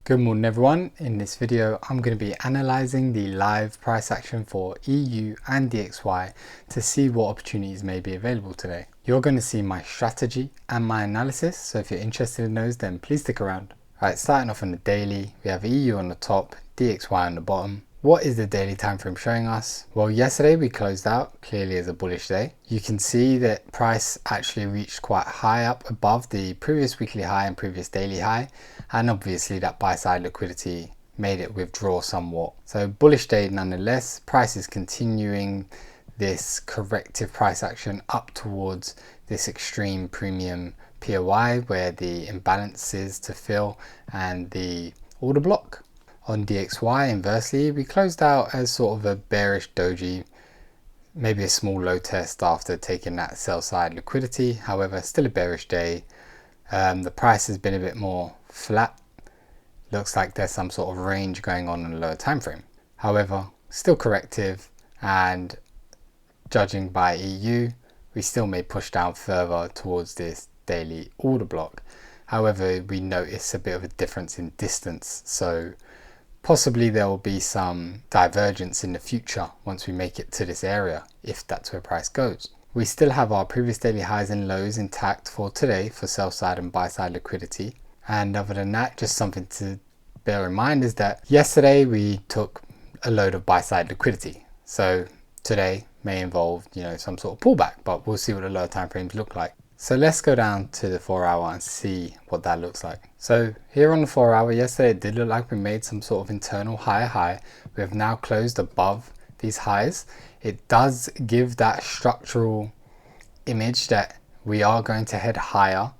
Good morning everyone. In this video I'm going to be analysing the live price action for EU and DXY to see what opportunities may be available today. You're going to see my strategy and my analysis, so if you're interested in those then please stick around. Right, starting off on the daily, we have EU on the top, DXY on the bottom. What is the daily time frame showing us? Well, yesterday we closed out clearly as a bullish day. You can see that price actually reached quite high up above the previous weekly high and previous daily high, and obviously that buy side liquidity made it withdraw somewhat. So bullish day nonetheless. Price is continuing this corrective price action up towards this extreme premium POI where the imbalance is to fill and the order block. On DXY, inversely, we closed out as sort of a bearish doji, maybe a small low test after taking that sell side liquidity. However, still a bearish day. The price has been a bit more flat. Looks like there's some sort of range going on in a lower time frame. However, still corrective, and judging by EU, we still may push down further towards this daily order block. However, we notice a bit of a difference in distance, so possibly there will be some divergence in the future once we make it to this area, if that's where price goes. We still have our previous daily highs and lows intact for today for sell side and buy side liquidity. And other than that, just something to bear in mind is that yesterday we took a load of buy side liquidity. So today may involve, some sort of pullback, but we'll see what the lower time frames look like. So let's go down to the 4 hour and see what that looks like. So here on the 4 hour, yesterday it did look like we made some sort of internal higher high. We have now closed above these highs. It does give that structural image that we are going to head higher.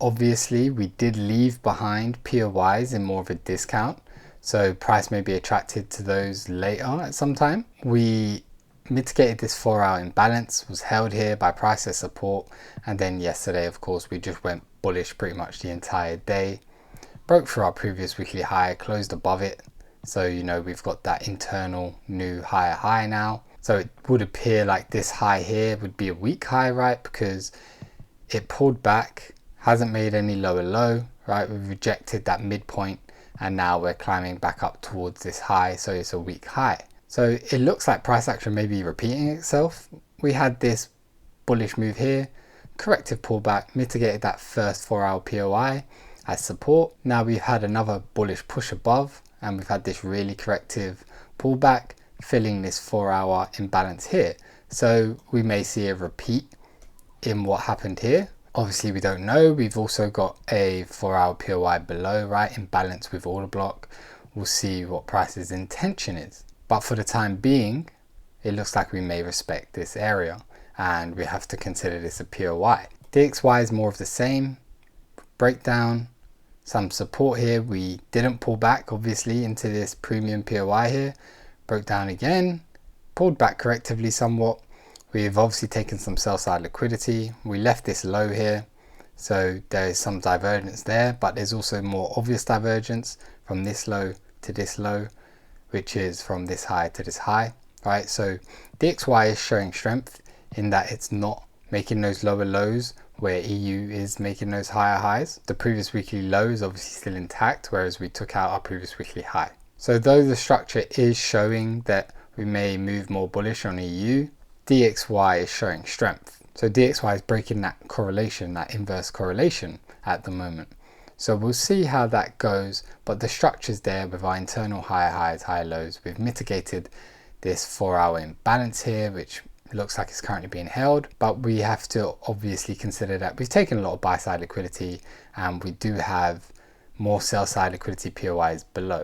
Obviously, we did leave behind POIs in more of a discount, so price may be attracted to those later at some time. We mitigated this 4 hour imbalance, was held here by price as support, and then yesterday of course we just went bullish pretty much the entire day. Broke through our previous weekly high, closed above it, so we've got that internal new higher high now. So it would appear like this high here would be a weak high, right? Because it pulled back, hasn't made any lower low, right? We've rejected that midpoint and now we're climbing back up towards this high, so it's a weak high. So it looks like price action may be repeating itself. We had this bullish move here, corrective pullback, mitigated that first 4 hour POI as support. Now we've had another bullish push above and we've had this really corrective pullback, filling this 4 hour imbalance here. So we may see a repeat in what happened here. Obviously we don't know. We've also got a 4 hour POI below, right, in balance with order block. We'll see what price's intention is. But for the time being, it looks like we may respect this area and we have to consider this a POI. DXY is more of the same. Breakdown, some support here. We didn't pull back obviously into this premium POI here. Broke down again, pulled back correctively somewhat. We've obviously taken some sell side liquidity. We left this low here, so there is some divergence there, but there's also more obvious divergence from this low to this low, which is from this high to this high, right? So DXY is showing strength in that it's not making those lower lows where EU is making those higher highs. The previous weekly low is obviously still intact, whereas we took out our previous weekly high. So though the structure is showing that we may move more bullish on EU, DXY is showing strength. So DXY is breaking that correlation, that inverse correlation at the moment. So we'll see how that goes, but the structure's there with our internal higher highs, higher lows. We've mitigated this 4 hour imbalance here, which looks like it's currently being held, but we have to obviously consider that we've taken a lot of buy side liquidity and we do have more sell side liquidity POIs below.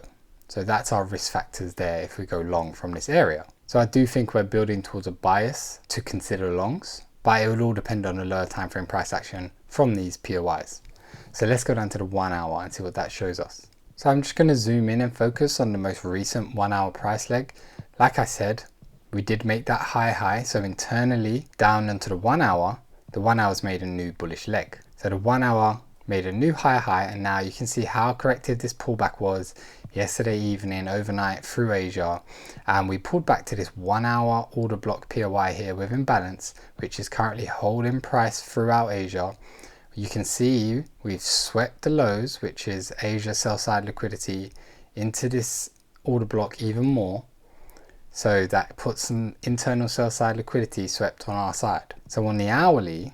So that's our risk factors there if we go long from this area. So I do think we're building towards a bias to consider longs, but it will all depend on the lower time frame price action from these POIs. So let's go down to the 1 hour and see what that shows us. So I'm just going to zoom in and focus on the most recent 1 hour price leg. Like I said, we did make that high, so internally down into the 1 hour, the 1 hour's made a new bullish leg. So the 1 hour made a new high, and now you can see how corrective this pullback was yesterday evening, overnight through Asia, and we pulled back to this 1 hour order block POI here with imbalance, which is currently holding price throughout Asia. You can see we've swept the lows, which is Asia sell side liquidity, into this order block even more. So that puts some internal sell side liquidity swept on our side. So on the hourly,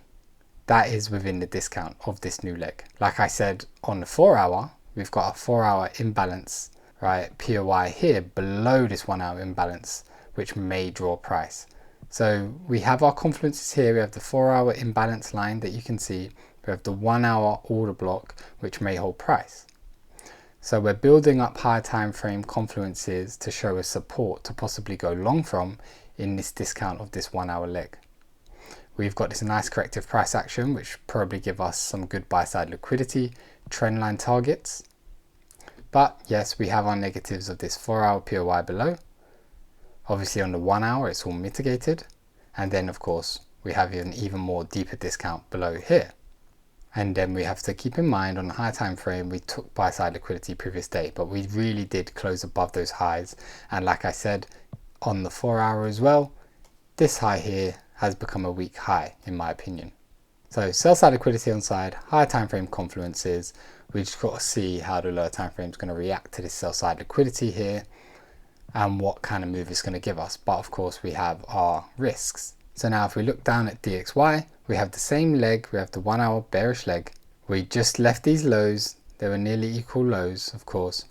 that is within the discount of this new leg. Like I said, on the 4 hour, we've got a 4 hour imbalance, right? POI here below this 1 hour imbalance, which may draw price. So we have our confluences here. We have the 4 hour imbalance line that you can see. We have the 1 hour order block, which may hold price. So we're building up higher time frame confluences to show us support to possibly go long from in this discount of this 1 hour leg. We've got this nice corrective price action, which probably give us some good buy side liquidity, trend line targets. But yes, we have our negatives of this 4 hour POI below. Obviously on the 1 hour, it's all mitigated. And then of course, we have an even more deeper discount below here. And then we have to keep in mind on the high time frame, we took buy side liquidity previous day, but we really did close above those highs. And like I said, on the 4 hour as well, this high here has become a weak high in my opinion. So sell side liquidity on side, higher time frame confluences. We just got to see how the lower time frame is going to react to this sell side liquidity here and what kind of move it's going to give us. But of course we have our risks. So now if we look down at DXY, we have the same leg, we have the 1 hour bearish leg. We just left these lows, they were nearly equal lows of course.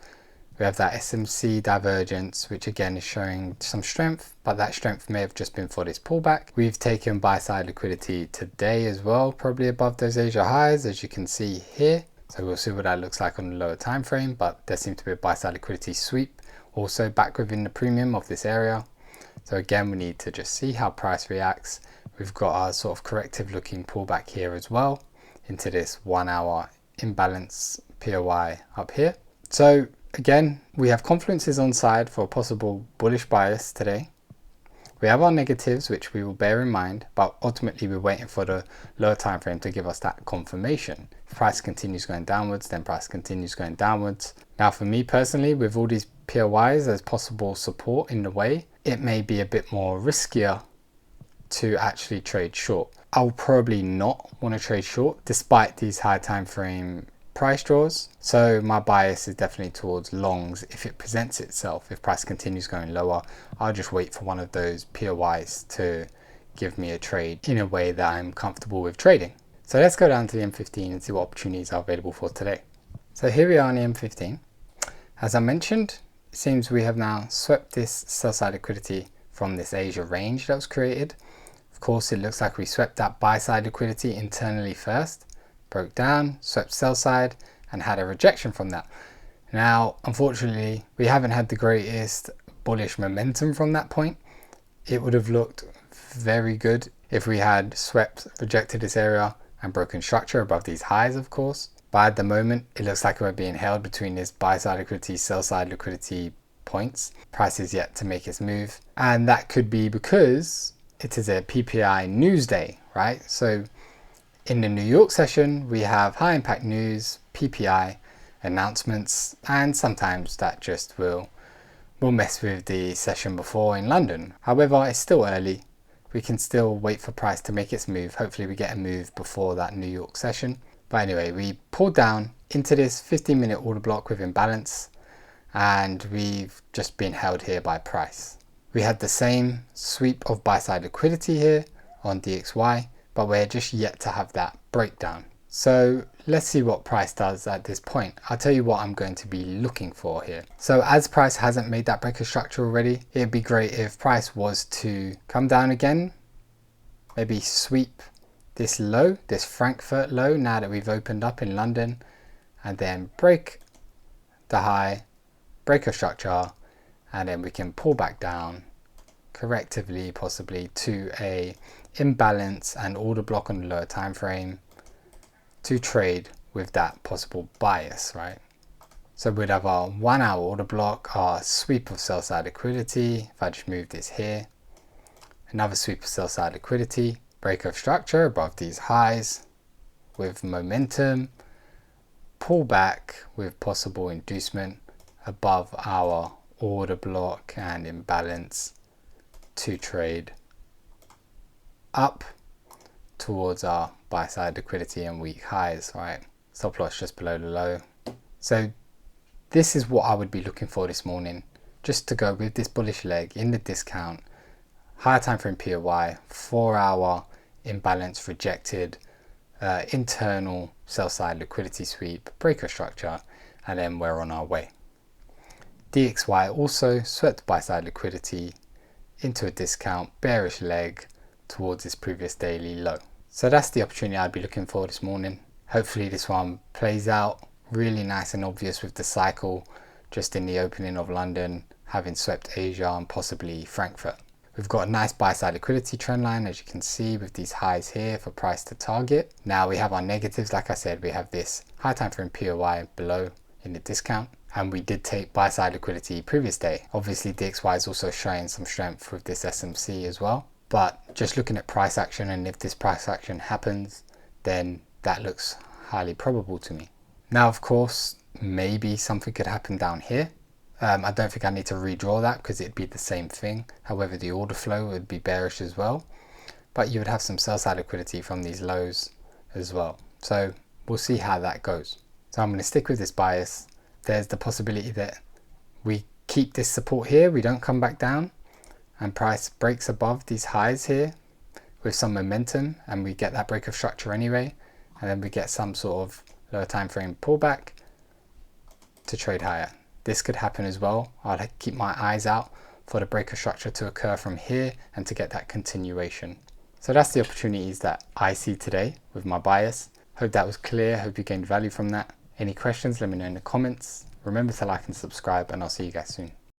We have that SMC divergence, which again is showing some strength, but that strength may have just been for this pullback. We've taken buy side liquidity today as well, probably above those Asia highs, as you can see here. So we'll see what that looks like on the lower time frame, but there seems to be a buy side liquidity sweep also back within the premium of this area. So again, we need to just see how price reacts. We've got our sort of corrective looking pullback here as well into this 1 hour imbalance POI up here. So again, we have confluences on side for a possible bullish bias today. We have our negatives, which we will bear in mind, but ultimately we're waiting for the lower time frame to give us that confirmation. If price continues going downwards, then price continues going downwards. Now for me personally, with all these POIs as possible support in the way, it may be a bit more riskier to actually trade short. I'll probably not want to trade short despite these high time frame price draws. So my bias is definitely towards longs if it presents itself. If price continues going lower, I'll just wait for one of those POIs to give me a trade in a way that I'm comfortable with trading. So let's go down to the M15 and see what opportunities are available for today. So here we are on the M15. As I mentioned, it seems we have now swept this sell side liquidity from this Asia range that was created. Of course, it looks like we swept that buy side liquidity internally first, broke down, swept sell side, and had a rejection from that. Now, unfortunately, we haven't had the greatest bullish momentum from that point. It would have looked very good if we had swept, rejected this area, and broken structure above these highs, of course. But at the moment, it looks like we're being held between this buy side liquidity, sell side liquidity points. Price is yet to make its move. And that could be because it is a PPI news day, right? So in the New York session, we have high impact news, PPI announcements, and sometimes that just will mess with the session before in London. However, it's still early. We can still wait for price to make its move. Hopefully we get a move before that New York session. But anyway, we pulled down into this 15-minute order block with imbalance, and we've just been held here by price. We had the same sweep of buy side liquidity here on DXY, but we're just yet to have that breakdown. So let's see what price does at this point. I'll tell you what I'm going to be looking for here. So as price hasn't made that breaker structure already, it'd be great if price was to come down again, maybe sweep this low, this Frankfurt low, now that we've opened up in London, and then break the high, breaker structure, and then we can pull back down correctively, possibly to a imbalance and order block on the lower time frame to trade with that possible bias, right? So we'd have our 1 hour order block, our sweep of sell side liquidity. If I just move this here, another sweep of sell side liquidity, break of structure above these highs with momentum, pull back with possible inducement above our order block and imbalance to trade up towards our buy side liquidity and weak highs, right? Stop loss just below the low. So this is what I would be looking for this morning, just to go with this bullish leg in the discount, higher time frame PPI, 4 hour imbalance rejected, internal sell side liquidity sweep, breaker structure, and then we're on our way. DXY also swept buy side liquidity into a discount, bearish leg towards its previous daily low. So that's the opportunity I'd be looking for this morning. Hopefully this one plays out really nice and obvious with the cycle just in the opening of London, having swept Asia and possibly Frankfurt. We've got a nice buy side liquidity trend line, as you can see, with these highs here for price to target. Now we have our negatives. Like I said, we have this high time frame POI below in the discount, and we did take buy side liquidity previous day. Obviously DXY is also showing some strength with this SMC as well, but just looking at price action, and if this price action happens, then that looks highly probable to me. Now of course, maybe something could happen down here. I don't think I need to redraw that because it'd be the same thing. However, the order flow would be bearish as well, but you would have some sell side liquidity from these lows as well. So we'll see how that goes. So I'm going to stick with this bias. There's the possibility that we keep this support here, we don't come back down, and price breaks above these highs here with some momentum, and we get that break of structure anyway, and then we get some sort of lower time frame pullback to trade higher. This could happen as well. I'll keep my eyes out for the breaker structure to occur from here and to get that continuation. So that's the opportunities that I see today with my bias. Hope that was clear. Hope you gained value from that. Any questions, let me know in the comments. Remember to like and subscribe, and I'll see you guys soon.